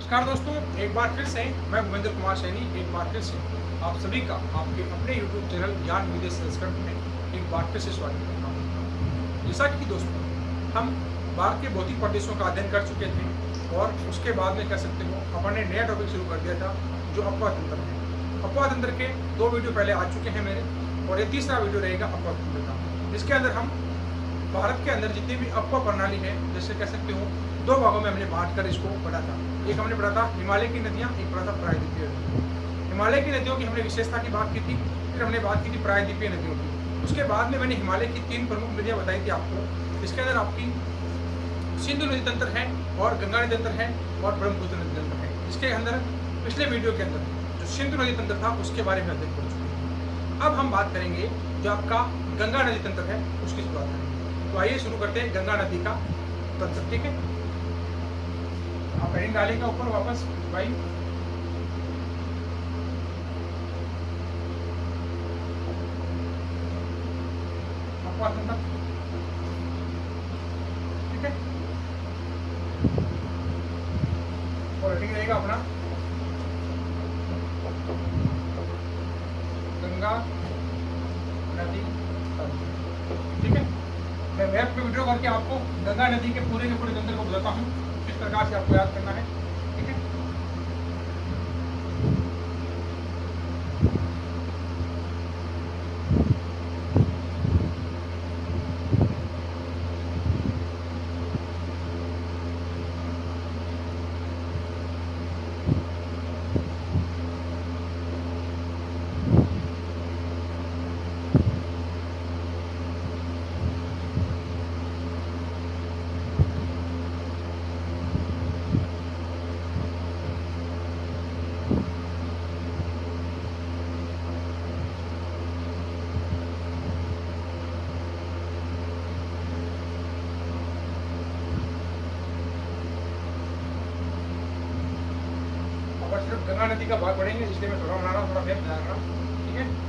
नमस्कार दोस्तों, एक बार फिर से मैं भूपेंद्र कुमार सैनी एक बार फिर से आप सभी का आपके अपने YouTube चैनल ज्ञान विदेश संस्करण में एक बार फिर से स्वागत करता हूँ। जैसा कि दोस्तों हम भारत के भौतिक प्रदेशों का अध्ययन कर चुके थे और उसके बाद में कह सकते हो अपन ने नया टॉपिक शुरू कर दिया था जो अपवाह तंत्र है। अपवाह तंत्र के 2 वीडियो पहले आ चुके हैं मेरे और ये तीसरा वीडियो रहेगा अपवाह तंत्र का, जिसके अंदर हम भारत के अंदर जितनी भी अपवाह प्रणाली है, जैसे कह सकते हो 2 भागों में हमने बांट कर इसको पढ़ा था। एक हमने पढ़ा था हिमालय की नदियाँ, एक पढ़ा था प्रायद्वीपीय नदियाँ। हिमालय की नदियों की हमने विशेषता की बात की थी, फिर हमने बात की थी प्रायद्वीपीय नदियों की। उसके बाद में मैंने हिमालय की 3 प्रमुख नदियाँ बताई थी आपको, इसके अंदर आपकी सिंधु नदी तंत्र है और गंगा नदी तंत्र है और ब्रह्मपुत्र नदी तंत्र है। इसके अंदर पिछले वीडियो के अंदर जो सिंधु नदी तंत्र था उसके बारे में अध्ययन कर चुके हैं। अब हम बात करेंगे जो आपका गंगा नदी तंत्र है उसकी शुरुआत करेंगे। तो आइए शुरू करते हैं गंगा नदी का तंत्र, ठीक है। आप हेडिंग डालेगा ऊपर वापस भाई। अपवाह तंत्र, ठीक है, और हेडिंग रहेगा अपना गंगा नदी तंत्र, ठीक है। मैं मैप पे वीडियो करके आपको गंगा नदी के पूरे तंत्र को बताता हूँ किस प्रकार से आपको याद करना है, ठीक है। सिर्फ गंगा नदी का भाग पढ़ेंगे, इसलिए मैं थोड़ा बना रहा हूँ, थोड़ा मैप बना रहा हूँ, ठीक है।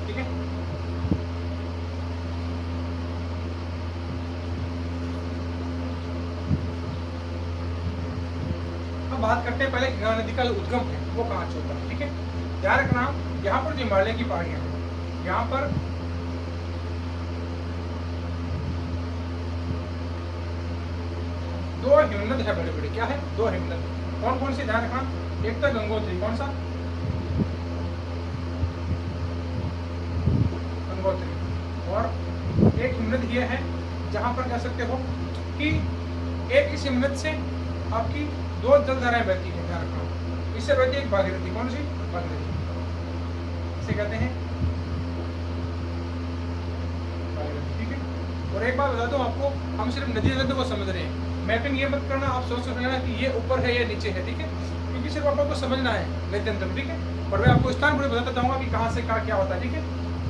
ठीक है, अब बात करते हैं पहले गंगा नदी का उद्गम है वो कहाँ से होता है, ठीक है। ध्यान रखना, यहाँ पर जो हिमालय की पहाड़ियाँ हैं, यहाँ पर दो हिमनद है बड़े बड़े। क्या है? 2 हिमनद। कौन कौन से? ध्यान रखना, एक तो गंगोत्री। कौन सा? गंगोत्री। और एक हिमनद ये है जहां पर कह सकते हो कि एक इस हिमनद से आपकी 2 जलधाराएं बहती है। ध्यान रखना, इससे बहती है एक भागीरथी। कौन सी? भागीरथी। इसे कहते हैं भागीरथी, ठीक है। और एक बात बता दूं आपको, हम सिर्फ नदी नदी को समझ रहे हैं, मैपिंग ये मत करना आप सोच सकते हैं कि ये ऊपर है या नीचे है, ठीक है, क्योंकि सिर्फ आपको समझना है नदी तंत्र, ठीक है। और मैं आपको स्थान पूरे बताता जाऊंगा कि कहाँ से कहाँ क्या होता है, ठीक है।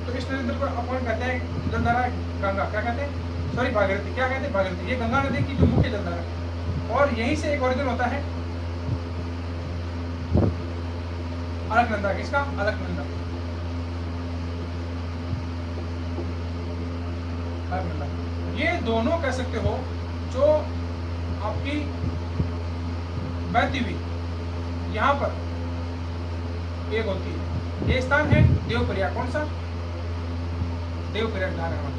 तो इस नदी तंत्र को अपन कहते हैं जलधारा गंगा, क्या कहते हैं, सॉरी भागीरथी, क्या कहते हैं, भागीरथी। ये गंगा नदी की जो मुख्य जलधारा है और यहीं से एक ओरिजिन होता है अलकनंदा। किसका? अलकनंदा। अलकनंदा। ये दोनों कह सकते हो जो आपकी बहती हुई यहाँ पर एक होती है, ये स्थान है देवप्रयाग। कौन सा? देवप्रयाग। ध्यान रखना,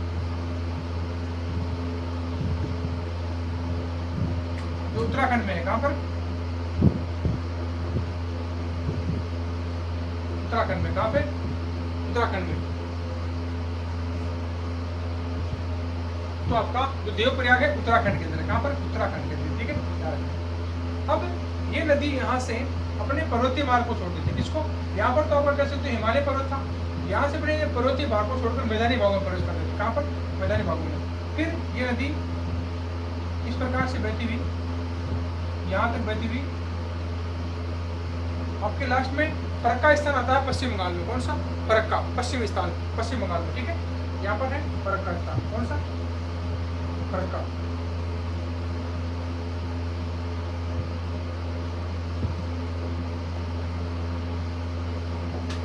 जो उत्तराखंड में है। कहाँ पर? उत्तराखंड में। कहाँ पे? उत्तराखंड में। तो आपका जो देवप्रयाग है उत्तराखंड के अंदर है। कहाँ पर? उत्तराखंड के अंदर, ठीक है। अब ये नदी यहाँ से अपने पर्वतीय मार्ग को छोड़ देती है। किसको? यहाँ पर तो आप कह सकते हो हिमालय पर्वत था, यहाँ से अपने पर्वतीय भाग को छोड़कर मैदानी भागों में प्रवेश कर देती है। कहाँ पर? मैदानी भागों में। फिर ये नदी इस प्रकार से बहती हुई यहाँ तक बहती हुई आपके लास्ट में फरक्का स्थान आता है पश्चिम बंगाल में। कौन सा? फरक्का, पश्चिम स्थान, पश्चिम बंगाल में, ठीक है। यहाँ पर है फरक्का स्थान। कौन सा? फरक्का।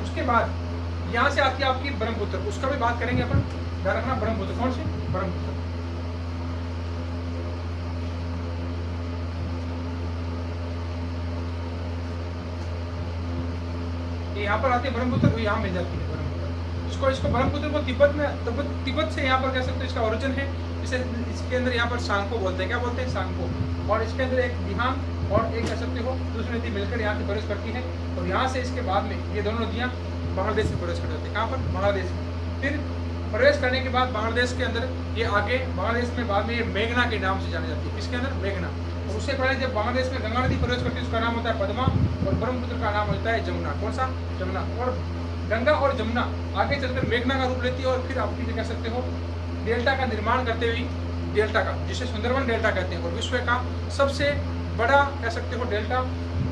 उसके बाद यहाँ से आती है आपकी ब्रह्मपुत्र, उसका भी बात करेंगे अपन, ध्यान रखना। ब्रह्मपुत्र कौन सी? ब्रह्मपुत्र। यहाँ पर आती है ब्रह्मपुत्र, तो यहाँ मिल जाती है ब्रह्मपुत्र। इसको ब्रह्मपुत्र को तिब्बत से यहाँ पर कह सकते हो इसका ओरिजिन है। इसे इसके अंदर यहाँ पर सांगपो बोलते हैं। क्या बोलते हैं? सांगपो। और इसके अंदर एक दिहांग और एक कह सकते हो दूसरी नदी मिलकर यहाँ से प्रवेश करती है। और यहाँ से इसके बाद में ये दोनों नदियाँ बांग्लादेश में प्रवेश कर जाती है। कहाँ पर? बांग्लादेश में। फिर प्रवेश करने के बाद बांग्लादेश के अंदर ये आगे बांग्लादेश में बाद में ये मेघना के नाम से जानी जाती है। इसके अंदर मेघना। और उससे पहले जब बांग्लादेश में गंगा नदी प्रवेश करती है उसका नाम होता है पद्मा, और ब्रह्मपुत्र का नाम होता है जमुना। कौन सा? जमुना। और गंगा और जमुना आगे चलकर मेघना का रूप लेती है, और फिर आप कह सकते हो डेल्टा का निर्माण करते हुए, डेल्टा का, जिसे सुंदरवन डेल्टा कहते हैं, और विश्व का सबसे बड़ा कह सकते हो डेल्टा।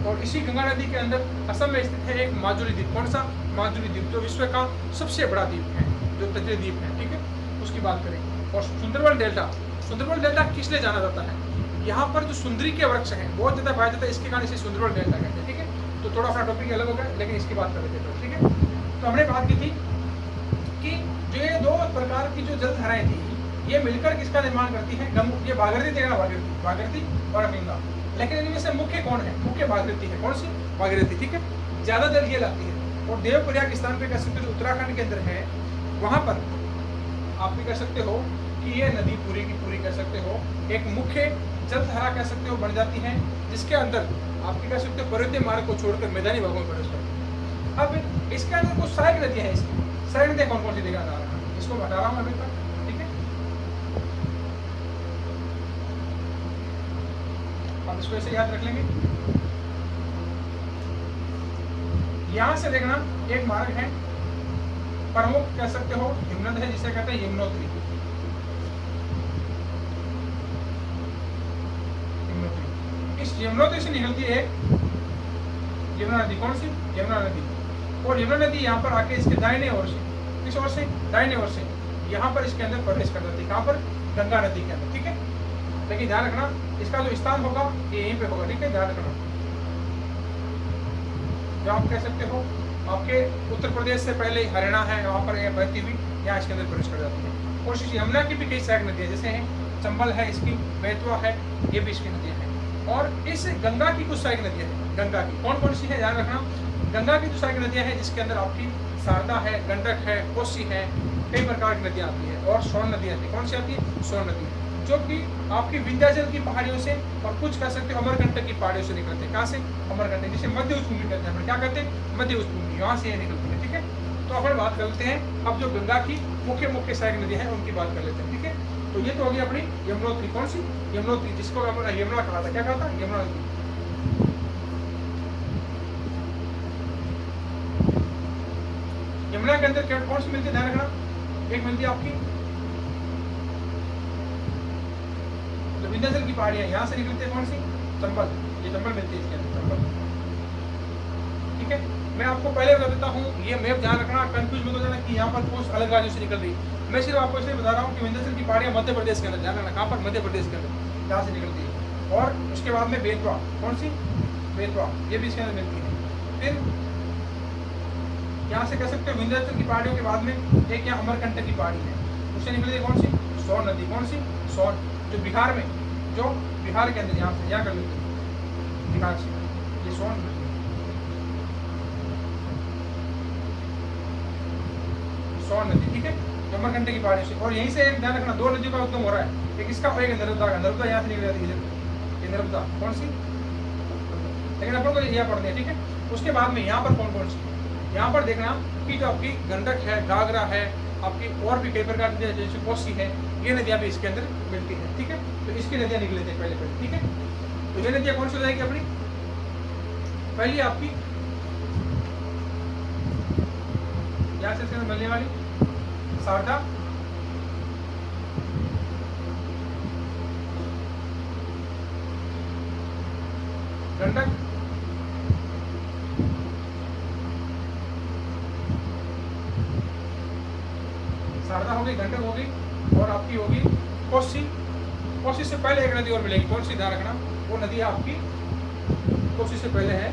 और इसी गंगा नदी के अंदर असम में स्थित है एक माजुली द्वीप। कौन सा? माजुली द्वीप, जो विश्व का सबसे बड़ा द्वीप है, जो तटीय द्वीप है, ठीक है। उसकी बात करें। और सुंदरवन डेल्टा किस लिए जाना जाता है? यहाँ पर जो सुंदरी के वृक्ष हैं बहुत ज्यादा पाया जाता है, इसके कारण इसे सुंदरवन डेल्टा कहते हैं, ठीक है। तो थोड़ा अपना टॉपिक अलग हो गया, लेकिन इसकी बात कर लेते हैं, ठीक है। तो हमने बात की थी कि जो ये दो प्रकार की जो जलधाराएं थी, ये मिलकर किसका निर्माण करती है? ये भागीरथी देखना, भागीरथी और गंगा। लेकिन इनमें से मुख्य कौन है? मुख्य भागीरथी है। कौन सी? भागीरथी, ठीक है। ज्यादा जल ये लाती है। और देवप्रयाग स्थान पे कह सकते हो जो उत्तराखंड के अंदर है, वहां पर आप भी कह सकते हो कि ये नदी पूरी की पूरी कह सकते हो एक मुख्य जलधारा कह सकते हो बन जाती है, जिसके अंदर आप कह सकते हो पर्वतीय मार्ग को छोड़कर मैदानी भागों में प्रवेश करती है। अब इसके अंदर कुछ सहायक नदियां हैं। इसकी सहायक नदियां कौन कौन सी देखा जा रहा है, इसको बता रहा हूँ अभी तक, ठीक है। आप इसको ऐसे याद रख लेंगे। यहां से देखना एक मार्ग है, प्रमुख कह सकते हो हिमनद है, जिसे कहते हैं यमुनोत्री। इस यमुनोत्री से निकलती है यमुना नदी। कौन सी? यमुना नदी। और यमुना नदी यहाँ पर आके इसके दाहिने ओर से, किस ओर से? दाहिने ओर से यहाँ पर इसके अंदर प्रवेश कर जाती है। कहाँ पर? गंगा नदी के अंदर, ठीक है। लेकिन ध्यान रखना इसका जो स्थान होगा ये यहीं पे होगा, ठीक है। ध्यान रखना, जो आप कह सकते हो आपके उत्तर प्रदेश से पहले हरियाणा है, वहाँ पर बहती हुई यहाँ इसके अंदर प्रवेश कर जाती है। और यमुना की भी कई सहायक नदियाँ जैसे हैं चंबल है, इसकी बेतवा है, ये भी इसकी नदियाँ हैं। और इस गंगा की कुछ सहायक नदियाँ हैं। गंगा की कौन कौन सी है? ध्यान रखना, गंगा की जो सहायक नदियाँ हैं जिसके अंदर आपकी शारदा है, गंडक है, कोसी है, कई प्रकार की नदियाँ आती है। और सोन नदी आती है। कौन सी आती है? सोन नदी, जो कि आपकी विंध्याचल की पहाड़ियों से और कुछ कह सकते हो अमरकंटक की पहाड़ियों से निकलते हैं। कहाँ से? अमरकंटक, जिसे मध्य उच्च भूमि कहते हैं। क्या कहते हैं? मध्य उच्च भूमि, यहाँ से ये निकलती है, ठीक है। तो अपन बात कर लेते हैं अब जो गंगा की मुख्य सहायक नदियाँ हैं उनकी बात कर लेते हैं, ठीक है। तो ये तो होगी अपनी यमुनोत्री। कौन सी? यमुनोत्री, जिसको यमुना कहा था। क्या कहा था? यमुना नदी। यमुना के अंदर कौन सी मिलती है? ध्यान रखना, एक मिलती है आपकी जो विंध्याचल की पहाड़ियां यहाँ से निकलती है। कौन सी? चंबल, ये चंबल मिलती है इसके अंदर, चंबल, ठीक है। मैं आपको पहले बता देता हूँ, ये मैप ध्यान रखना, कंफ्यूज मत हो जाना कि यहाँ पर कौन अलग राज्यों से निकल रही है। मैं सिर्फ आपको इसलिए बता रहा हूँ कि विंध्याचल की पहाड़ियां मध्य प्रदेश के अंदर, ध्यान रखना। कहाँ पर? मध्य प्रदेश के अंदर यहाँ से निकलती है। और उसके बाद में बेतवा। कौन सी? बेतवा, ये भी इसके अंदर मिलती है। फिर यहाँ से कह सकते हो विंध्याचल की पहाड़ियों के बाद में एक यहाँ अमरकंटक की पहाड़ी है, उससे निकलती है कौन सी? सोन नदी। कौन सी? सोन, जो बिहार में, जो बिहार के अंदर यहाँ से यहाँ कर लेती है, बिहार से ये सोन नदी, सोन नदी, ठीक है, अमरकंटक की पहाड़ी से। और यहीं से एक ध्यान रखना, दो नदियों का उद्गम हो रहा है, एक इसका और एक नर्मदा का। नर्मदा यहाँ से निकल जाती है, ये नर्मदा। कौन सी? लेकिन अपन को यहाँ पढ़नी है, ठीक है। उसके बाद में यहाँ पर कौन कौन सी? यहाँ पर देखना कि जो आपकी गंडक है, घाघरा है, आपकी और भी कई प्रकार की जैसे कोसी है, ये नदियाँ भी इसके अंदर मिलती हैं, ठीक है। तो इसकी नदियाँ निकल लेते हैं पहले, ठीक है। तो ये नदियाँ कौन सी हो जाएगी अपनी? पहली आपकी यहाँ से इसके अंदर मिलने वाली शारदा, गंडक, शारदा हो गई, गंडक हो गई, और आपकी होगी कोसी। कोसी से पहले एक नदी और मिलेगी, कौन सी ध्यान रखना, वो नदी आपकी कोसी से पहले है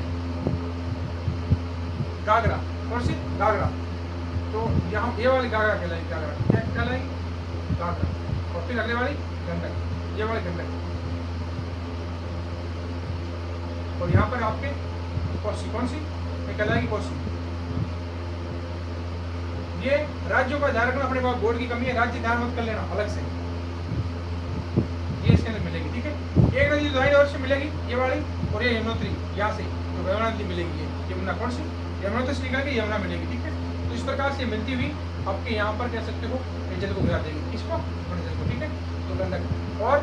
घाघरा। कौन सी? घाघरा। तो यहाँ ये वाली घाघरा कहलाएगी, घाघरा क्या कहलाएगी? घाघरा। और फिर अगले वाली गंडक, ये वाली गंडक। और यहाँ पर आपके कोसी, कौन सी? ये कहलाएगी कोसी। ये राज्यों का ध्यान रखना, अपने पास बोर्ड की कमी है, राज्य ध्यान मत कर लेना अलग से, ये इसके अंदर मिलेगी, ठीक है। एक नदी जो दाहिने ओर से मिलेगी ये वाली, और ये यमुनोत्री, यहाँ से जो यमुना नदी मिलेगी, ये यमुना। कौन सी? यमुना से निकल के यमुना मिलेगी, ठीक है। तो इस प्रकार से मिलती हुई आपके यहाँ पर कह सकते हो जल को गिरा देगी, किसको? जल को, ठीक है। तो गंडक, और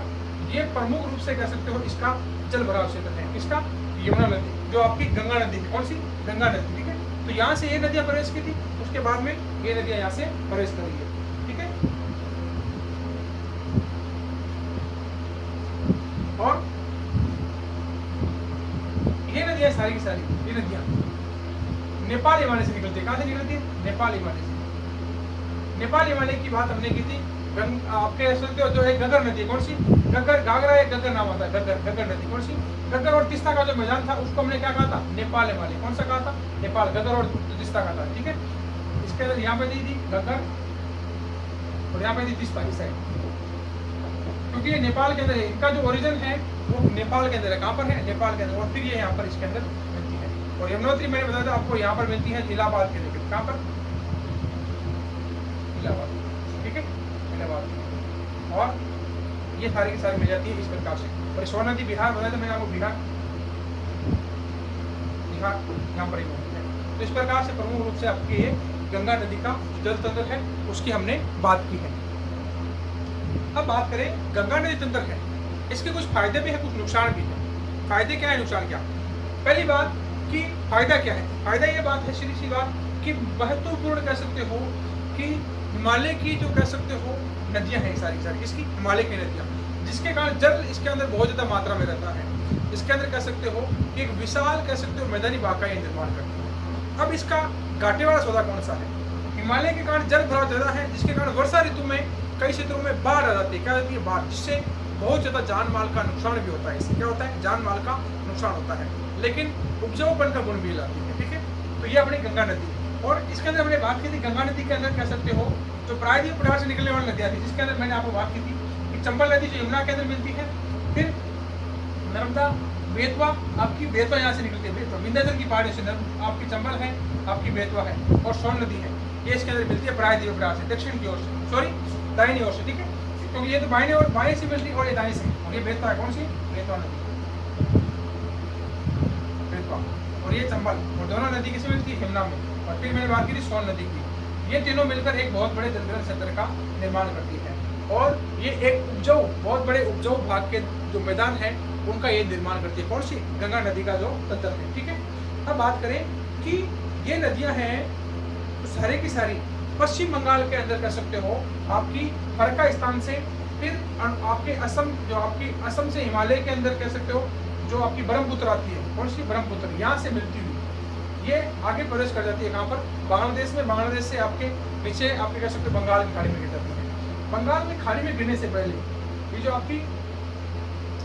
ये प्रमुख रूप से कह सकते हो इसका जल भराव क्षेत्र है, किसका? यमुना नदी, जो आपकी गंगा नदी है। कौन सी? गंगा नदी, ठीक है। तो यहाँ से ये नदियाँ प्रवेश की थी, उसके बाद में ये नदियाँ यहाँ से प्रवेश करेंगी, ठीक है। और ये नदियाँ सारी की सारी, ये नदियाँ नेपाल हिमालय से निकलती है। कहाँ से निकलती है? नेपाल हिमालय से। नेपाल हिमालय की बात हमने की थी। आपके सुनते हो जो है घग्गर नदी, कौन सी? घग्गर, घाघरा एक घग्गर नाम आता है, घग्गर नदी। कौन सी? घग्गर और तीस्ता का जो मैदान था उसको हमने क्या कहा था? नेपाल हिमालय। कौन सा कहा था? नेपाल। घग्गर और तीस्ता का था, ठीक है। इसके अंदर यहाँ पे दी थी घग्गर, और यहाँ पे दी तीस्ता इस साइड, क्योंकि ये नेपाल के अंदर है। इनका जो ओरिजिन है वो नेपाल के अंदर है। कहाँ पर है? नेपाल के अंदर। और फिर ये यहाँ पर इसके अंदर मिलती है। और यमुनोत्री मैंने बताया था आपको, यहाँ पर मिलती है इलाहाबाद के लेकर। कहाँ पर? इलाहाबाद, ठीक है, इलाहाबाद। और ये सारी की सारी मिल जाती है इस प्रकार से। और सोन नदी बिहार बताया था मैंने आपको, बिहार यहाँ पर है। तो इस प्रकार से प्रमुख रूप से आपके ये गंगा नदी का जल तंत्र है उसकी हमने बात की है। अब बात करें गंगा नदी तंत्र है, इसके कुछ फायदे भी है, कुछ नुकसान भी है। फायदे क्या है, नुकसान क्या? पहली बात कि फायदा क्या है? फायदा ये बात है, सीधी सी बात, कि महत्वपूर्ण कह सकते हो कि हिमालय की जो कह सकते हो नदियां हैं सारी सारी, इसकी हिमालय की नदियां, जिसके कारण जल इसके अंदर बहुत ज्यादा मात्रा में रहता है। इसके अंदर कह सकते हो कि एक विशाल कह सकते हो मैदानी भाग का ये निर्माण करती है। अब इसका घाटे वाला सौदा कौन सा है? हिमालय के कारण जल भराव ज्यादा है, जिसके कारण वर्षा ऋतु में कई क्षेत्रों में बाढ़ आ जाती है। क्या होती है? बाढ़, जिससे बहुत ज्यादा जान माल का नुकसान भी होता है। इससे क्या होता है? जान माल का नुकसान होता है, लेकिन उपजाऊपन का गुण भी लाती है, ठीक है। तो ये अपनी गंगा नदी, और इसके अंदर हमने बात की थी गंगा नदी के अंदर कह सकते हो जो प्रायद्वीप पठार से निकलने वाली नदियाँ थी, जिसके अंदर मैंने आपको बात की थी कि चंबल नदी जो यमुना के अंदर मिलती है, फिर नर्मदा, बेतवा, आपकी बेतवा यहाँ से निकलती है, बेतवा विंध्याचल की पहाड़ी से आपकी चंबल है, आपकी बेतवा है, और सोन नदी है, ये इसके अंदर मिलती है प्रायद्वीप पठार से, दक्षिण की ओर से, सॉरी दाहिनी ओर से, ठीक है, क्योंकि ये तो बाईं और बाएं से मिलती है और ये दाएं से, और ये बेतवा है, कौन सी? बेतवा नदी, बेतवा, और ये चंबल, और दोनों नदी किससे मिलती है? यमुना में। और फिर मैंने बात की थी सोन नदी की। ये तीनों मिलकर एक बहुत बड़े जलग्रहण क्षेत्र का निर्माण करती है, और ये एक उपजाऊ, बहुत बड़े उपजाऊ भाग के जो मैदान है उनका ये निर्माण करती है। कौन सी? गंगा नदी का जो तंत्र है, ठीक है। अब बात करें कि ये नदियां हैं सारे की सारी पश्चिम बंगाल के अंदर कह सकते हो आपकी फरक्का स्थान से, फिर आपके असम, जो आपकी असम से हिमालय के अंदर कह सकते हो जो आपकी ब्रह्मपुत्र आती है, कौन सी? ब्रह्मपुत्र, यहाँ से मिलती हुई ये आगे प्रवेश कर जाती है। कहाँ पर? बांग्लादेश में। बांग्लादेश से आपके पीछे आपके कह सकते हो बंगाल की खाड़ी में गिर जाती है। बंगाल में खाड़ी में गिरने से पहले ये जो आपकी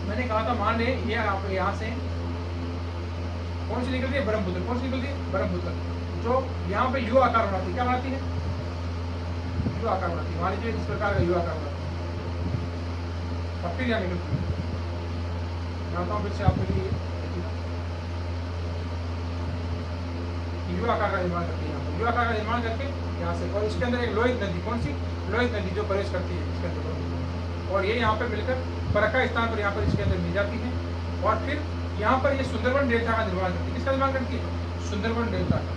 मैंने कहा था, मान ले ये आप यहाँ से कौन सी निकलती है? ब्रह्मपुत्र। कौन सी निकलती है? ब्रह्मपुत्र, जो यहाँ पे यू आकार बनाती है। क्या बनाती है? यू आकार बनाती है। मान लीजिए इस प्रकार का यू आकार बनाती है, और फिर यहाँ निकलती है। जानता हूँ फिर से आपके लिए यू आकार का निर्माण करती है। यू आकार का निर्माण करके यहाँ से, और इसके अंदर एक लोहित नदी, कौन सी? लोहित नदी जो प्रवेश करती है इसके अंदर, और ये यहाँ पे मिलकर फरक्का स्थान पर यहाँ पर इसके अंदर मिल जाती है। और फिर यहाँ पर ये सुंदरवन डेल्टा का निर्माण करती है। किसका निर्माण करती है? सुंदरवन डेल्टा का।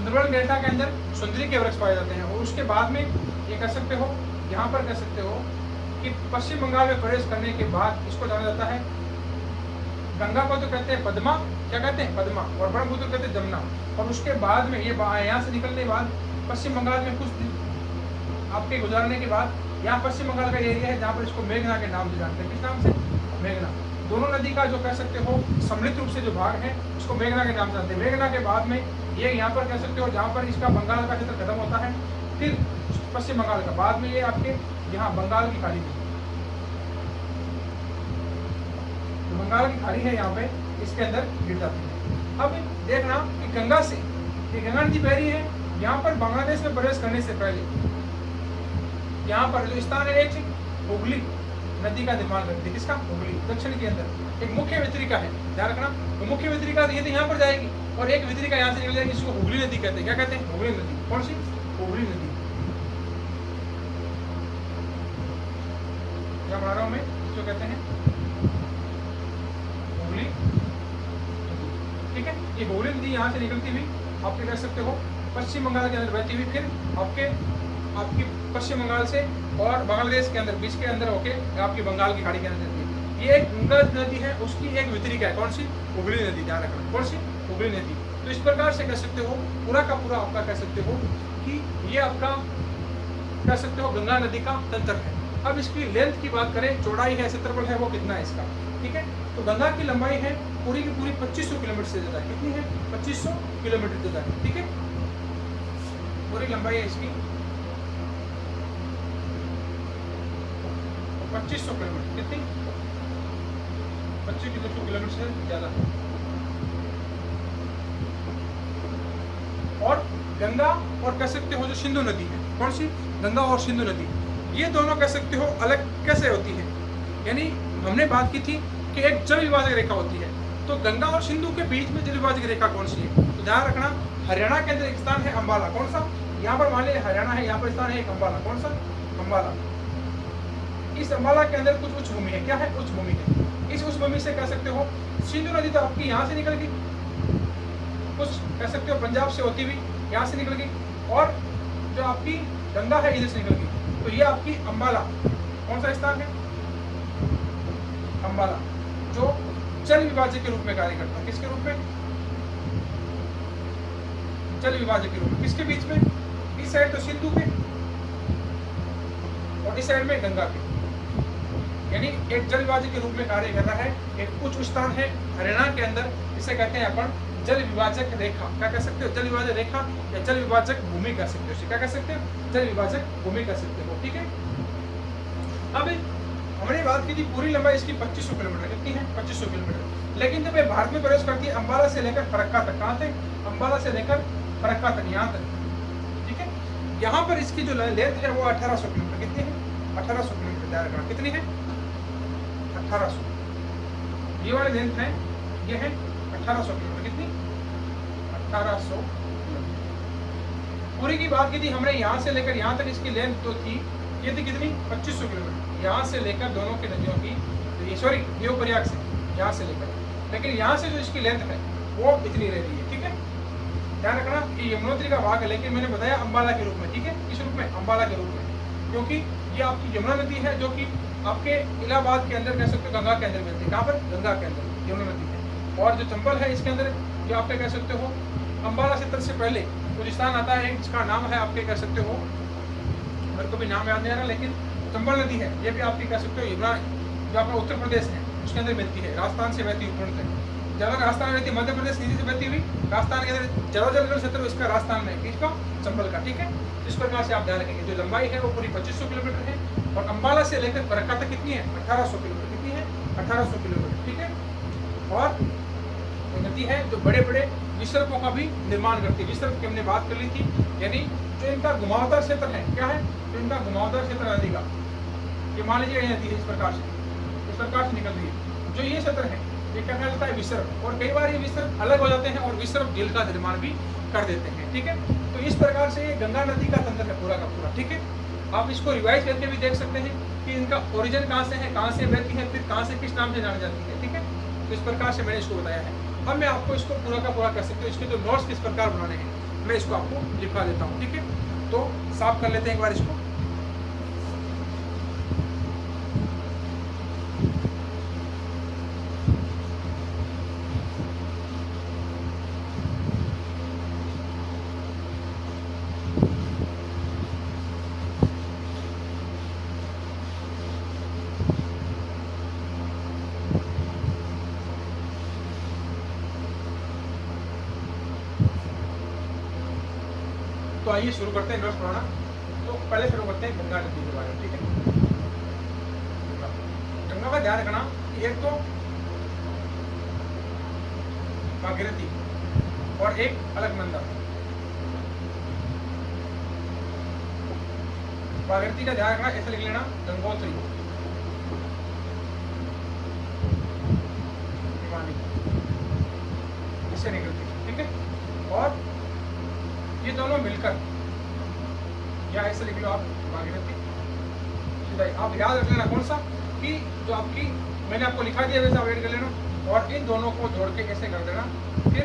सुंदरबन डेल्टा के अंदर सुंदरी के वृक्ष पाए जाते हैं। और उसके बाद में ये कह सकते हो, यहाँ पर कह सकते हो कि पश्चिम बंगाल में प्रवेश करने के बाद इसको जाना जाता है, गंगा को तो कहते हैं पद्मा, क्या कहते हैं पद्मा, और ब्रह्मपुत्र कहते हैं जमुना। और उसके बाद में ये यहाँ से निकलने के बाद पश्चिम बंगाल में कुछ दिन आपके गुजारने के बाद यहाँ पश्चिम बंगाल का एरिया है जहाँ पर इसको मेघना के नाम से जानते हैं। किस नाम से? मेघना। दोनों नदी का जो कह सकते हो सम्मिलित रूप से जो भाग है उसको मेघना के नाम से जानते हैं। मेघना के बाद में ये यहाँ पर कह सकते हो जहाँ पर इसका बंगाल का क्षेत्र खत्म होता है, फिर पश्चिम बंगाल का, बाद में ये आपके यहाँ बंगाल की खाड़ी, बंगाल की खाड़ी है यहाँ पे, इसके अंदर गिर जाती है। अब देखना कि गंगा से, ये गंगा नदी बह रही है, यहाँ पर बांग्लादेश में प्रवेश करने से पहले यहाँ पर जो स्थान है एक हुगली नदी का निर्माण करती है। किसका? हुगली, दक्षिण के अंदर एक मुख्य वितरिका है, ध्यान रखना। तो मुख्य वितरिका यदि यहाँ पर जाएगी और एक वितरिका यहाँ से निकल जाएगी, इसको हुगली नदी कहते हैं। क्या कहते हैं? हुगली नदी। कौन सी? हुगली नदी। क्या बना रहा हूँ मैं, इसको कहते हैं हुगली, ठीक है। ये हुगली नदी यहाँ से निकलती हुई आपके कह सकते हो पश्चिम बंगाल के अंदर बहती हुई, फिर आपकी पश्चिम बंगाल से और बांग्लादेश के अंदर बीच के अंदर होके आपकी बंगाल की खाड़ी के अंदर जाती है। ये एक गंगा नदी है, उसकी एक वितरिका है। कौन सी? हुगली नदी, ध्यान रखना। कौन सी? हुगली नदी। तो इस प्रकार से कह सकते हो पूरा का पूरा आपका कह सकते हो कि ये आपका कह सकते हो गंगा नदी का तंत्र है। अब इसकी लेंथ की बात करें, चौड़ाई है, क्षेत्रफल है, वो कितना है इसका, ठीक है। तो गंगा की लंबाई है पूरी की पूरी 2500 किलोमीटर से ज्यादा। कितनी है? 2500 किलोमीटर से ज्यादा, ठीक है। पूरी लंबाई है इसकी 2500 किलोमीटर। कितनी? 2500 किलोमीटर से ज्यादा। और गंगा और कह सकते हो जो सिंधु नदी है, कौन सी? गंगा और सिंधु नदी, ये दोनों कह सकते हो अलग कैसे होती है। यानी हमने बात की थी कि एक जल विभाजक रेखा होती है, तो गंगा और सिंधु के बीच में जल विभाजक रेखा कौन सी है? तो ध्यान रखना, हरियाणा के अंदर एक स्थान है अंबाला। कौन सा? यहाँ पर मान लिया हरियाणा है, यहाँ पर स्थान है एक अंबाला। कौन सा? अंबाला। इस अंबाला के अंदर कुछ उच्च भूमि है। क्या है? उच्च भूमि है। इस उच्च भूमि से कह सकते हो सिंधु नदी तो आपकी यहाँ से निकल गई, कुछ कह सकते हो पंजाब से होती हुई यहाँ से निकल गई, और जो आपकी गंगा है इधर से निकल गई। तो ये आपकी अंबाला कौन सा स्थान है? अंबाला, जो जल विभाजक के रूप में कार्य करता है। किसके रूप में? जल विभाजक के रूप में। किसके बीच में? इस साइड तो सिंधु के और इस साइड में गंगा के, यानी एक जल विभाजक के रूप में कार्य कर रहा है। एक उच्च स्थान है हरियाणा के अंदर, इसे कहते हैं अपन जल विभाजक रेखा। क्या कह सकते हो? जल विभाजक रेखा या जल विभाजक भूमि कह सकते हो। क्या कह सकते हो? जल विभाजक भूमि कह सकते हो, ठीक है। अब हमने बात की थी पूरी लंबाई इसकी 2500 किलोमीटर। कितनी है? 2500 किलोमीटर। लेकिन जब ये भारत में प्रवेश करती है अंबाला से लेकर फरक्का तक, कहाँ तक? अंबाला से लेकर फरक्का तक, यहाँ तक, ठीक है। यहाँ पर इसकी जो लेंथ है वो 1800 किलोमीटर। कितनी है? 1800 किलोमीटर। ध्यान रखना, कितनी है? 1800। ये वाली लेंथ है, ये है 1800 किलोमीटर। कितनी? 1800 पूरी की बात की थी हमने, यहाँ से लेकर यहाँ तक इसकी लेंथ तो थी, ये थी कितनी? 2500 किलोमीटर। यहाँ से लेकर दोनों की नदियों की, ये सॉरी देवप्रयाग से यहाँ से लेकर, लेकिन यहाँ से जो इसकी लेंथ है वो इतनी रह रही है, ठीक है। ध्यान रखना कि यमुनोत्री का भाग है, लेकिन मैंने बताया अंबाला के रूप में, ठीक है। किस रूप में? अंबाला के रूप में, क्योंकि ये आपकी यमुना नदी है जो कि आपके इलाहाबाद के अंदर कह सकते हो गंगा के अंदर मिलती है। कहाँ पर? गंगा के अंदर यमुना नदी है। और जो चंबल है इसके अंदर जो आपके कह सकते हो अंबाला क्षेत्र से पहले कुछ स्थान आता है जिसका नाम है आपके कह सकते हो, मेरे को भी नाम याद नहीं आ रहा, लेकिन चंबल नदी है, ये भी आपकी कह सकते हो यमुना जो आपका उत्तर प्रदेश है उसके अंदर मिलती है, राजस्थान से बहती हुई है। जब राजस्थान में बहती मध्य प्रदेश नीचे से बहती हुई राजस्थान के अंदर जल जल क्षेत्र इसका राजस्थान में, किसका? चंबल का, ठीक है। इस प्रकार से आप ध्यान रखेंगे जो लंबाई है वो पूरी 2500 किलोमीटर है, और अंबाला से लेकर फरक्का तक कितनी है? 1800 किलोमीटर। कितनी है? 1800 किलोमीटर, ठीक है। और नदी है जो बड़े बड़े विसर्पों का भी निर्माण करती है। विसर्प की हमने बात कर ली थी, यानी जो इनका घुमावदार क्षेत्र है, क्या है? जो इनका घुमावदार क्षेत्र नदी का, ये मान लीजिए ये नदी है इस प्रकार से निकल रही है, जो ये क्षेत्र है ये क्या कहलाता है? विसर्प। और कई बार ये विसर्प अलग हो जाते हैं और विसर्प झील का निर्माण भी कर देते हैं, ठीक है। तो इस प्रकार से ये गंगा नदी का तंत्र है पूरा का पूरा, ठीक है। आप इसको रिवाइज करके भी देख सकते हैं कि इनका ओरिजिन कहाँ से है, कहाँ से बहती है, फिर कहाँ से किस नाम से जानी जाती है, ठीक है। तो इस प्रकार से मैंने इसको बताया है। अब मैं आपको इसको पूरा का पूरा कर सकती हूँ, इसके जो नोट्स किस प्रकार बनाने हैं मैं इसको आपको लिखवा देता हूँ, ठीक है। तो साफ कर लेते हैं एक बार इसको। तो आइए शुरू करते हैं नोट्स पढ़ाना। तो पहले शुरू करते हैं गंगा नदी के बारे में, ठीक है। गंगा का ध्यान रखना, एक तो भागीरथी और एक अलकनंदा। भागीरथी का ध्यान रखना, ऐसे लिख लेना गंगोत्री, इससे निकलती है, ठीक है। और ये दोनों मिलकर, या ऐसे लिख लो आप भागीरथी, आप याद रख लेना कौन सा, कि जो आपकी मैंने आपको लिखा दिया वैसे आप ऐड कर लेना, और इन दोनों को जोड़ के ऐसे कर देना। फिर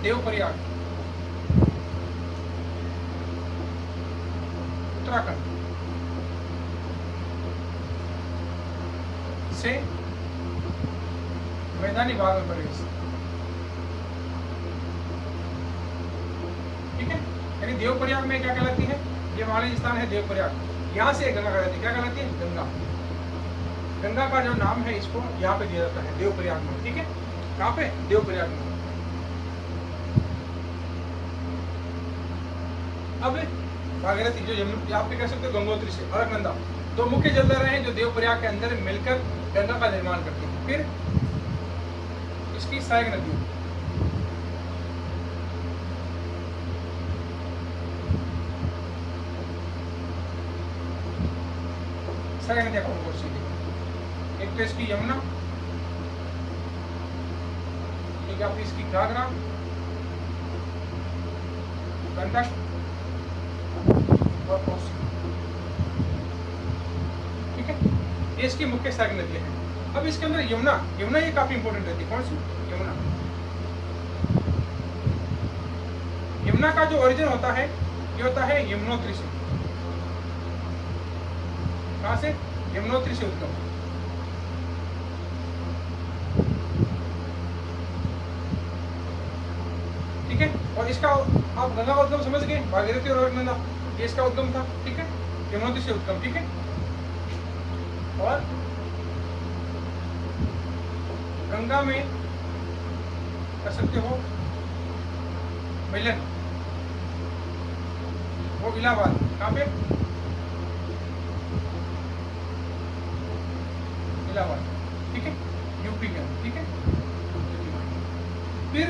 देवप्रयाग उत्तराखंड से मैदानी भाग में प्रवेश, ठीक है। यानी देवप्रयाग में क्या कहलाती है, ये हिमालय स्थान है देवप्रयाग, यहाँ से गंगा कहलाती है। क्या कहलाती है? गंगा। गंगा का जो नाम है इसको यहाँ पे दिया जाता है देवप्रयाग में, ठीक है। कहाँ पे? देवप्रयाग में। अब भागीरथी जो आप भी कह सकते हो गंगोत्री से अलकनंदा, दो मुख्य जलधाराएं हैं जो देवप्रयाग के अंदर मिलकर गंगा का निर्माण करती है। फिर इसकी सहायक नदी, सहायक नदियां कौन कौन सी है? एक तो इसकी यमुना, एक आपकी इसकी घाघरा, गंडक और कोसी, ठीक है। ये इसकी मुख्य सहायक नदियां हैं। अब इसके अंदर यमुना, यमुना ये काफी इंपॉर्टेंट रहती है। कौन सी? यमुना। यमुना का जो ओरिजिन होता है ये होता है यमुनोत्री से। कहां से? यमुनोत्री से उद्गम, ठीक है। और इसका आप गंगा का उद्गम समझ गए, भागीरथी और अलकनंदा ये इसका उद्गम था, ठीक है। यमुनोत्री से उद्गम, ठीक है। और गंगा में कर सकते हो मिलन, वो इलाहाबाद, कहाँ पे? इलाहाबाद, ठीक है, यूपी में, ठीक है। फिर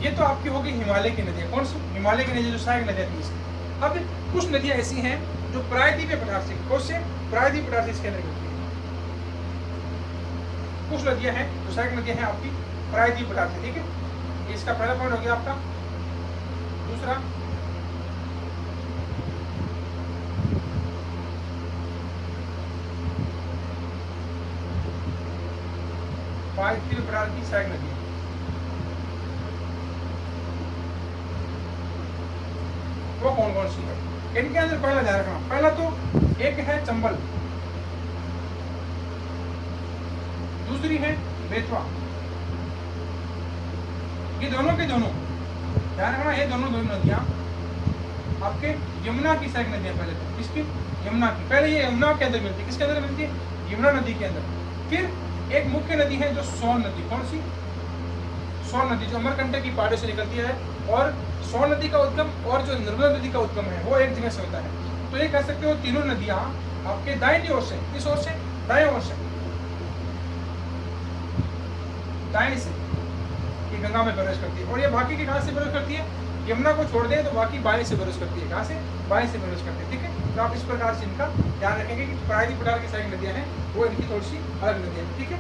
ये तो आपकी होगी हिमालय की नदियाँ। कौन सी? हिमालय की नदियाँ जो सहायक नदियाँ थी इसकी। अब कुछ नदियाँ ऐसी हैं जो प्रायद्वीपीय पठार से, कौन से? प्रायद्वीपीय पठार से इसके अंदर मिलती है। कुछ नदियाँ हैं जो सहायक नदियाँ हैं आपकी प्रायद्वीपीय पठार से, ठीक है। इसका पहला पॉइंट हो गया आपका। दूसरा, प्रायद्वीपीय पठार की सहायक नदियाँ, वो कौन कौन सी है? इनके अंदर पहला ध्यान रखना, पहला तो एक है चंबल, दूसरी है बेतवा। ये दोनों के दोनों ध्यान रखना, ये दोनों नदियां आपके यमुना की सहायक नदियां। पहले तो किसकी? यमुना की। पहले ये यमुना के अंदर मिलती है। किसके अंदर मिलती है? यमुना नदी के अंदर। फिर एक मुख्य नदी है जो सोन नदी। कौन सी? सोन नदी, जो अमरकंटक की पहाड़ों से निकलती है। और सोन नदी का उद्गम और जो नर्मदा नदी का उद्गम है वो एक जगह से होता है। तो ये कह सकते हो तीनों नदियां आपके दाहिनी ओर से, किस ओर से? दाएं ओर से, दाएं से ये गंगा में प्रवेश करती है। और ये बाकी की कहाँ से प्रवेश करती है? यमुना को छोड़ दें तो बाकी बाएं से प्रवेश करती है। कहाँ से? बाएं से प्रवेश करती है, ठीक है। तो आप इस प्रकार से इनका ध्यान रखेंगे कि प्रायद्वीपीय पठार की सहायक नदियां हैं वो इनकी थोड़ी सी अलग नदियां हैं, ठीक है।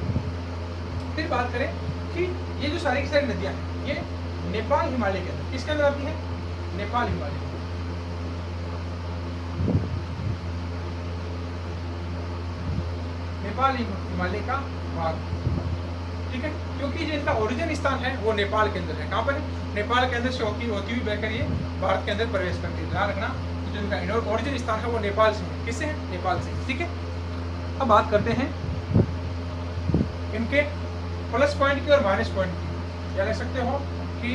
फिर बात करें कि ये जो सारी की सारी नदियां हैं ये नेपाल हिमालय के अंदर, किसके अंदर आती है? नेपाल हिमालय। नेपाल हिमालय का भाग, ठीक है, क्योंकि जो इनका ओरिजिन स्थान है वो नेपाल के अंदर है। कहाँ पर है? नेपाल के अंदर से होती हुई बहकर ये भारत के अंदर प्रवेश करती है। ध्यान रखना, जो इनका ओरिजिन स्थान है वो नेपाल से है। किससे है? नेपाल से। ठीक है, अब बात करते हैं इनके प्लस पॉइंट की और माइनस पॉइंट की। क्या कह सकते हो कि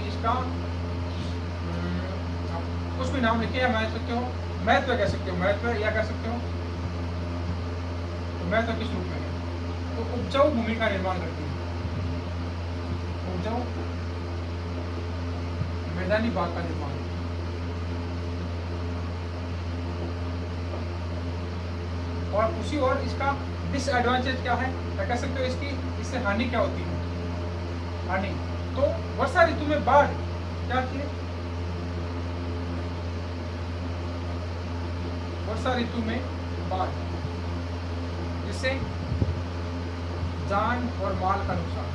इसका कुछ भी नाम लिखिए, या मान सकते हो महत्व कह सकते हो, महत्व या कह सकते हो तो महत्व किस रूप में है? तो उपजाऊ भूमि का निर्माण करती है, उपजाऊ मैदानी भाग का निर्माण। और उसी और इसका डिसएडवांटेज क्या है, क्या कह सकते हो इसकी, इससे हानि क्या होती है? हानि तो वर्षा ऋतु में बाढ़ क्या आती है? वर्षा ऋतु में बाढ़, जिससे जान और माल का नुकसान।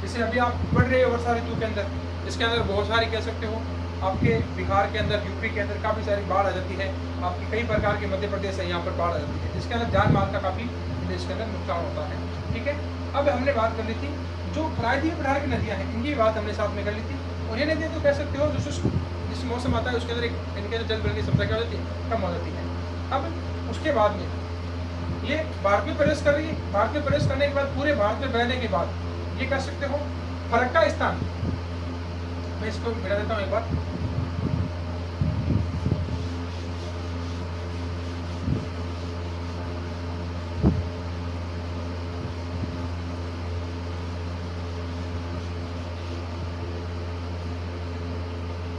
जैसे अभी आप बढ़ रहे हो वर्षा ऋतु के अंदर, इसके अंदर बहुत सारी कह सकते हो आपके बिहार के अंदर, यूपी के अंदर काफ़ी सारी बाढ़ आ जाती है। आपकी कई प्रकार के मध्य प्रदेश है, यहाँ पर बाढ़ आ जाती है, जिसके अंदर जान माल का काफ़ी इसके अंदर नुकसान होता है। ठीक है, अब हमने बात कर ली थी जो प्रायद्वीपीय प्रकार की नदियाँ हैं, इनकी बात हमने साथ में कर ली थी। और ये नदियाँ तो कह सकते हो जो शुष्क जिस मौसम आता है उसके अंदर इनके जल बल की क्षमता क्या हो जाती है? कम हो जाती है। अब उसके बाद में ये भारत में प्रवेश कर रही है। भारत में प्रवेश करने के बाद पूरे भारत में बहने के बाद ये कह सकते हो फर्क का स्थान, मैं इसको मिला देता हूँ एक बार।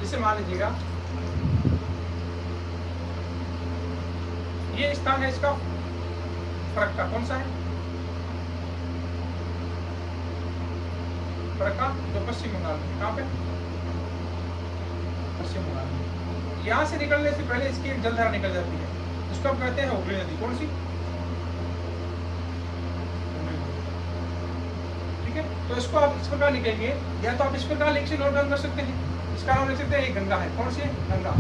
जैसे मान लीजिएगा ये स्थान है इसका फर्क का, कौन सा है? फर्क का जो पश्चिम बंगाल में, कहाँ पे? पश्चिम बंगाल में। यहाँ से निकलने से पहले इसकी एक जलधारा निकल जाती है, उसको हम कहते हैं हुगली नदी। कौन सी? ठीक है, तो इसको आप इस प्रकार लिखेंगे, या तो आप इस प्रकार लिख से नोट डाउन कर सकते हैं। इसका नाम लिख सकते हैं, ये गंगा है। कौन सी है? गंगा।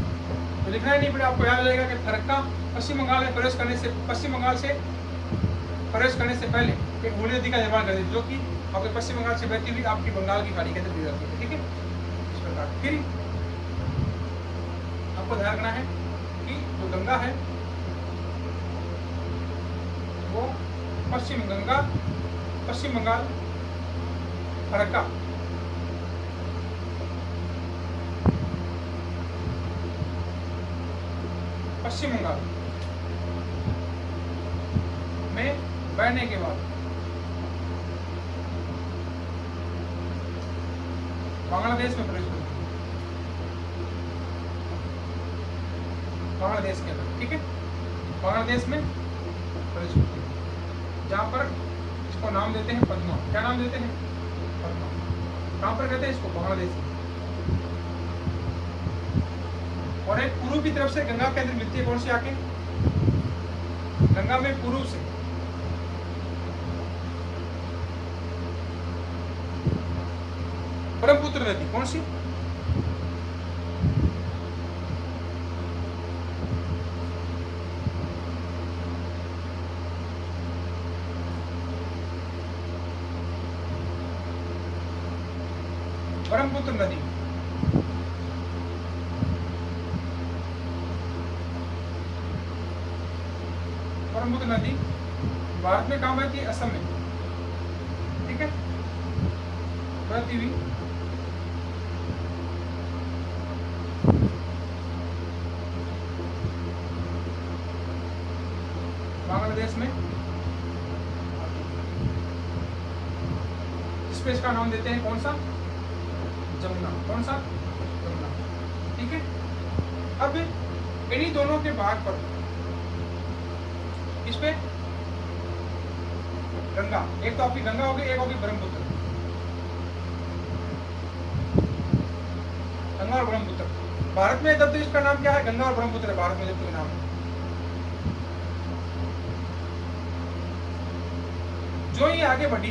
तो लिखना ही नहीं पड़े, आपको याद रहेगा कि फरक्का पश्चिम बंगाल में प्रवेश करने से, पश्चिम बंगाल से प्रवेश करने से पहले एक हुगली नदी का निर्माण कर दी, जो कि आपके पश्चिम बंगाल से बहती हुई आपकी बंगाल की खाड़ी के अंदर गिर जाती है। ठीक है, इस प्रकार। फिर आपको ध्यान रखना है कि जो गंगा है वो पश्चिम गंगा, पश्चिम बंगाल, फरक्का, पश्चिम बंगाल में बहने के बाद बांग्लादेश में प्रवेश करती है, बांग्लादेश के अंदर। ठीक है, बांग्लादेश में प्रवेश करती है, जहाँ पर इसको नाम देते हैं पद्मा। क्या नाम देते हैं? पद्मा। कहाँ पर कहते हैं इसको? बांग्लादेश में। और एक पूर्व की तरफ से गंगा के अंदर मिलती है, कौन सी आके? गंगा में पूर्व से ब्रह्मपुत्र नदी। कौन सी? ब्रह्मपुत्र नदी। ब्रह्मपुत्र नदी भारत में कहाँ बहती है? असम में। ठीक है, बहती हुई बांग्लादेश में, जिसपे इसका नाम देते हैं कौन सा? जमुना। कौन सा? जमुना। ठीक है, अब इन्हीं दोनों के भाग पर इस पे गंगा, एक तो आपकी गंगा होगी, एक होगी ब्रह्मपुत्र। गंगा और ब्रह्मपुत्र भारत में जब तो इसका नाम क्या है? गंगा और ब्रह्मपुत्र है भारत में जब तो नाम है। जो ये आगे बढ़ी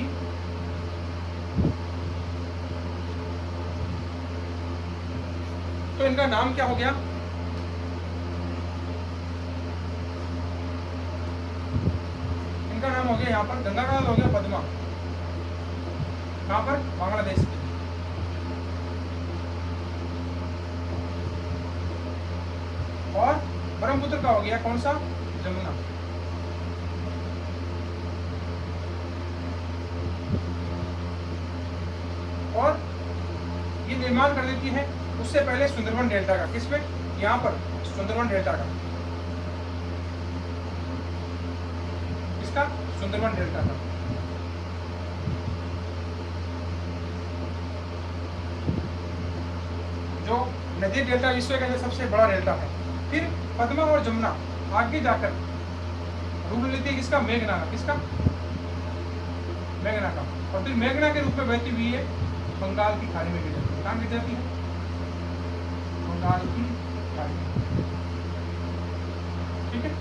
तो इनका नाम क्या हो गया? इनका नाम हो हो गया यहाँ पर, गंगा का हो गया पद्मा, कहाँ पर, बांग्लादेश की। और ब्रह्मपुत्र का हो गया कौन सा, जमुना। और ये निर्माण कर देती है उससे पहले सुंदरवन डेल्टा का, किस पे, यहाँ पर सुंदरवन डेल्टा का, किसका, सुंदरवन डेल्टा का। जो नदी डेल्टा विश्व का सबसे बड़ा डेल्टा है। फिर पद्मा और जमुना आगे जाकर रूप लेती है किसका, मेघना का, किसका, मेघना का। और फिर मेघना के रूप में बहती हुई है बंगाल की खाड़ी में गिर जाती है। कहाँ गिर जाती है, बंगाल की खाड़ी में। ठीक है,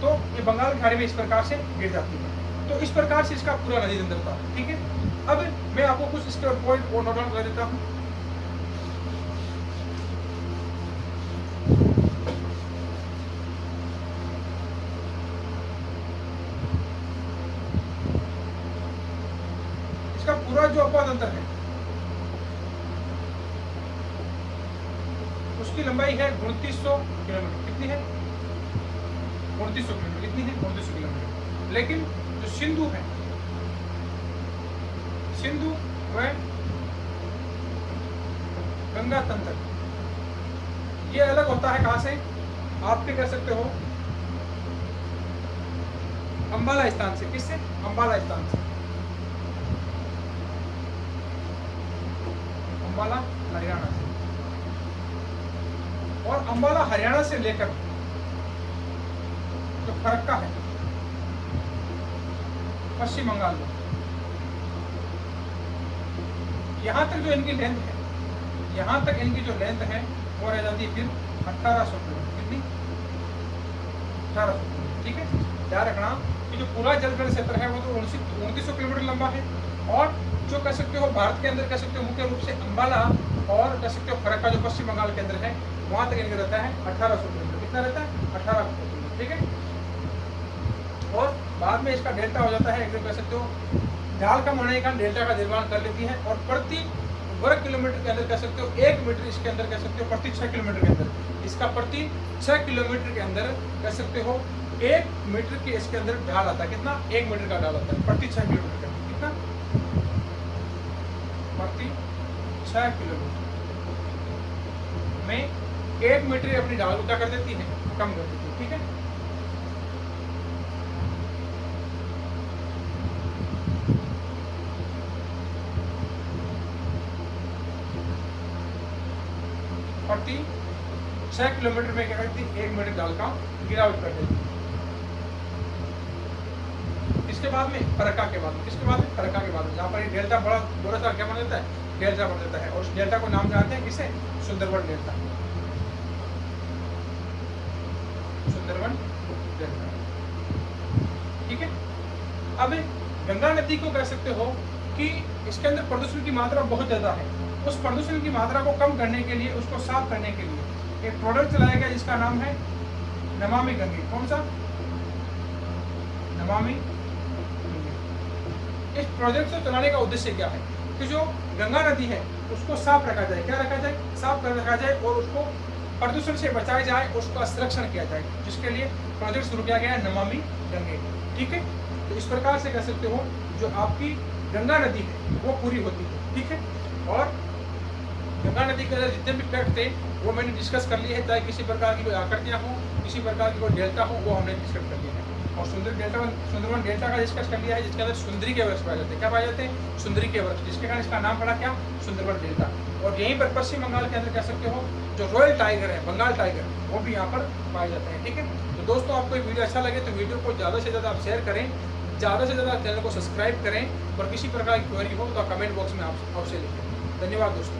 तो ये बंगाल की खाड़ी में इस प्रकार से गिर जाती है। तो इस प्रकार से इसका पूरा नदी तंत्र था। ठीक है, अब मैं आपको कुछ इसके पॉइंट और नोट डाउन कर देता हूँ। इसका पूरा जो अपवा तंत्र है उसकी लंबाई है 2900 किलोमीटर। कितनी है, 2900 किलोमीटर। कितनी है, 2900 किलोमीटर। लेकिन जो सिंधु है, सिंधु व गंगा तंत्र, ये अलग होता है। कहां से, आप भी कर सकते हो, अंबाला स्थान से। किससे, अंबाला स्थान से, अंबाला हरियाणा से। और अंबाला हरियाणा से लेकर जो फरक्का है पश्चिम बंगाल में, यहां तक जो इनकी लेंथ है, यहां तक इनकी जो लेंथ है वो रह जाती है फिर 1800 किलोमीटर। कितनी, 1800 किलोमीटर। ठीक है, ध्यान रखना कि जो पूरा जलग्रहण क्षेत्र है वो तो 2900 किलोमीटर लंबा है। और जो कह सकते हो भारत के अंदर कह सकते हो मुख्य रूप से अंबाला और कह सकते हो फरक्का जो पश्चिम बंगाल के अंदर है, वहां तक इनका रहता है 1800 किलोमीटर। कितना रहता है, 1800 किलोमीटर। ठीक है, और बाद में इसका डेल्टा हो जाता है, एकदम कह सकते हो ढाल कम होने के कारण डेल्टा का निर्माण कर लेती है। और प्रति वर्ग किलोमीटर के अंदर कह सकते हो 1 मीटर इसके अंदर कह सकते हो प्रति 6 किलोमीटर के अंदर, इसका प्रति 6 किलोमीटर के अंदर कह सकते हो 1 मीटर के इसके अंदर ढाल आता है। कितना, 1 मीटर का ढाल आता है प्रति 6 किलोमीटर के अंदर। कितना, प्रति 6 किलोमीटर में 1 मीटर अपनी ढाल को क्या कर देती है, कम कर देती है। ठीक है, प्रति 6 किलोमीटर में क्या करती है, 1 मीटर ढाल का गिरावट कर देती है। इसके बाद में फरक्का के बाद में, किसके बाद में, फरक्का के बाद में, जहाँ पर डेल्टा बड़ा सा क्या बन जाता है, डेल्टा बन जाता है। और उस डेल्टा को नाम जानते हैं किसे, सुंदरवन डेल्टा, सुंदरवन डेल्टा। ठीक है, अब गंगा नदी को कह सकते हो कि इसके अंदर प्रदूषण की मात्रा बहुत ज्यादा है। उस प्रदूषण की मात्रा को कम करने के लिए, उसको साफ करने के लिए एक प्रोडक्ट चलाया गया जिसका नाम है नमामि गंगे। कौन सा, नमामि गंगे। इस प्रोजेक्ट को चलाने का उद्देश्य क्या है कि जो गंगा नदी है उसको साफ रखा जाए। क्या रखा जाए, साफ कर रखा जाए और उसको प्रदूषण से बचाया जाए, उसका संरक्षण किया जाए, जिसके लिए प्रोजेक्ट शुरू किया गया है नमामि गंगे। ठीक है, तो इस प्रकार से कह सकते हो जो आपकी गंगा नदी है वो पूरी होती है। ठीक है, और गंगा नदी के अंदर जितने भी फैक्ट थे वो मैंने डिस्कस कर लिए हैं, चाहे किसी प्रकार की कोई आकृतियाँ हो, किसी प्रकार की कोई डेल्टा हो, वो हमने डिस्कस कर लिया है। और सुंदरवन डेल्टा का डिस्कस कर लिया है, जिसके अंदर सुंदरी के वृक्ष पाए जाते हैं। क्या पाए जाते हैं, सुंदरी के वृक्ष, जिसके कारण इसका नाम पड़ा क्या, सुंदरवन डेल्टा। और यहीं पर पश्चिम बंगाल के अंदर कह सकते हो जो रॉयल टाइगर है, बंगाल टाइगर, वो भी यहाँ पर पाए जाते हैं। ठीक है, तो दोस्तों आपको ये वीडियो अच्छा लगे तो वीडियो को ज़्यादा से ज़्यादा आप शेयर करें, ज़्यादा से ज़्यादा चैनल को सब्सक्राइब करें, और किसी प्रकार की क्वेरी हो तो कमेंट बॉक्स में आप आपसे लिखें। धन्यवाद दोस्तों।